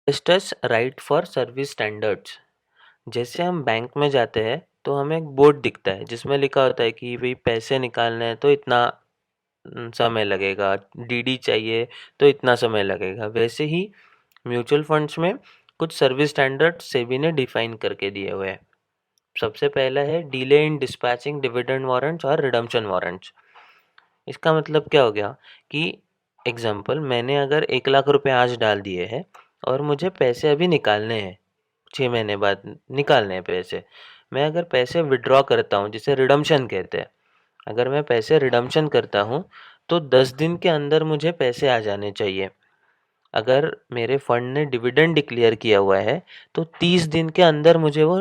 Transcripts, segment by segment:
Investors right for service standards. जैसे हम bank में जाते हैं तो हमें एक बोर्ड दिखता है जिसमें लिखा होता है कि भाई पैसे निकालने हैं तो इतना समय लगेगा, डीडी चाहिए तो इतना समय लगेगा। वैसे ही म्यूचुअल फंड्स में कुछ सर्विस स्टैंडर्ड सेबी ने डिफाइन करके दिए हुए हैं। सबसे पहला है delay in dispatching dividend warrants और रिडम्पशन वारंट्स। इसका मतलब क्या हो गया कि एग्जाम्पल, मैंने अगर 1 लाख रुपए आज डाल दिए हैं और मुझे पैसे अभी निकालने हैं, 6 महीने बाद निकालने हैं पैसे। मैं अगर पैसे विड्रॉ करता हूँ, जिसे रिडम्पशन कहते हैं, अगर मैं पैसे रिडम्पशन करता हूँ तो 10 दिन के अंदर मुझे पैसे आ जाने चाहिए। अगर मेरे फंड ने डिविडेंड डिक्लेयर किया हुआ है तो 30 दिन के अंदर मुझे वो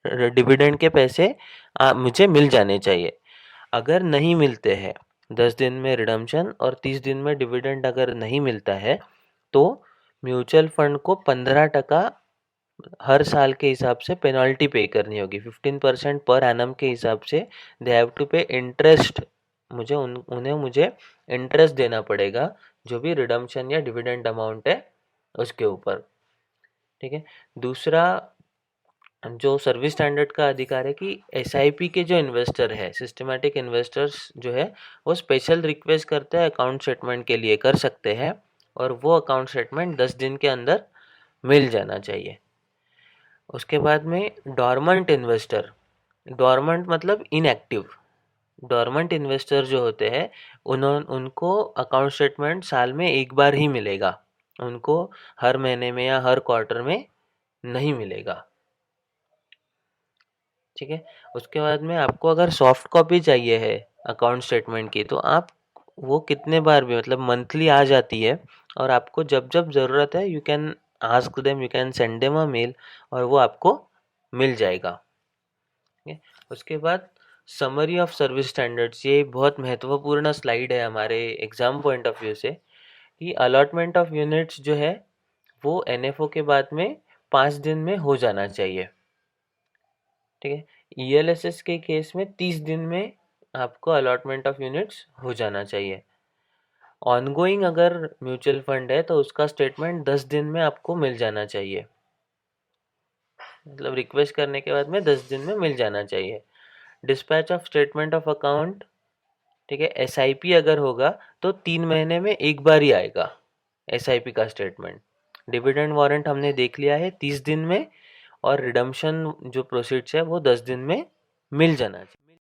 डिविडेंड के पैसे मुझे मिल जाने चाहिए। अगर नहीं मिलते हैं, 10 दिन में रिडम्पशन और 30 दिन में डिविडेंड अगर नहीं मिलता है तो म्यूचुअल फंड को 15% हर साल के हिसाब से पेनल्टी पे करनी होगी। 15% पर एनम के हिसाब से दे हैव टू पे इंटरेस्ट। मुझे इंटरेस्ट देना पड़ेगा जो भी रिडम्पशन या डिविडेंड अमाउंट है उसके ऊपर। ठीक है। दूसरा जो सर्विस स्टैंडर्ड का अधिकार है कि एसआईपी के जो इन्वेस्टर है, सिस्टमैटिक इन्वेस्टर्स जो है, वो स्पेशल रिक्वेस्ट करते हैं अकाउंट स्टेटमेंट के लिए, कर सकते हैं, और वो अकाउंट स्टेटमेंट 10 दिन के अंदर मिल जाना चाहिए। उसके बाद में डॉर्मेंट इन्वेस्टर, डॉर्मेंट मतलब इनएक्टिव। डॉर्मेंट इन्वेस्टर जो होते हैं उनको अकाउंट स्टेटमेंट साल में एक बार ही मिलेगा, उनको हर महीने में या हर क्वार्टर में नहीं मिलेगा। ठीक है। उसके बाद में आपको अगर सॉफ्ट कॉपी चाहिए है अकाउंट स्टेटमेंट की तो आप वो कितने बार भी, मतलब मंथली आ जाती है, और आपको जब जब ज़रूरत है you can ask them, you can send them a mail, और वो आपको मिल जाएगा। ठीक है। उसके बाद समरी ऑफ सर्विस स्टैंडर्ड्स, ये बहुत महत्वपूर्ण स्लाइड है हमारे एग्जाम पॉइंट ऑफ व्यू से, कि अलॉटमेंट ऑफ यूनिट्स जो है वो एनएफओ के बाद में 5 दिन में हो जाना चाहिए। ठीक है। ईएलएसएस के केस में 30 दिन में आपको अलॉटमेंट ऑफ यूनिट्स हो जाना चाहिए। ऑनगोइंग अगर म्यूचुअल फंड है तो उसका स्टेटमेंट 10 दिन में आपको मिल जाना चाहिए, मतलब रिक्वेस्ट करने के बाद में 10 दिन में मिल जाना चाहिए। Dispatch of statement of account, ठीक है, एसआईपी अगर होगा तो 3 महीने में एक बार ही आएगा एसआईपी का स्टेटमेंट। डिविडेंड वारंट हमने देख लिया है 30 दिन में, और रिडम्पशन जो प्रोसीड्स है वो 10 दिन में मिल जाना चाहिए।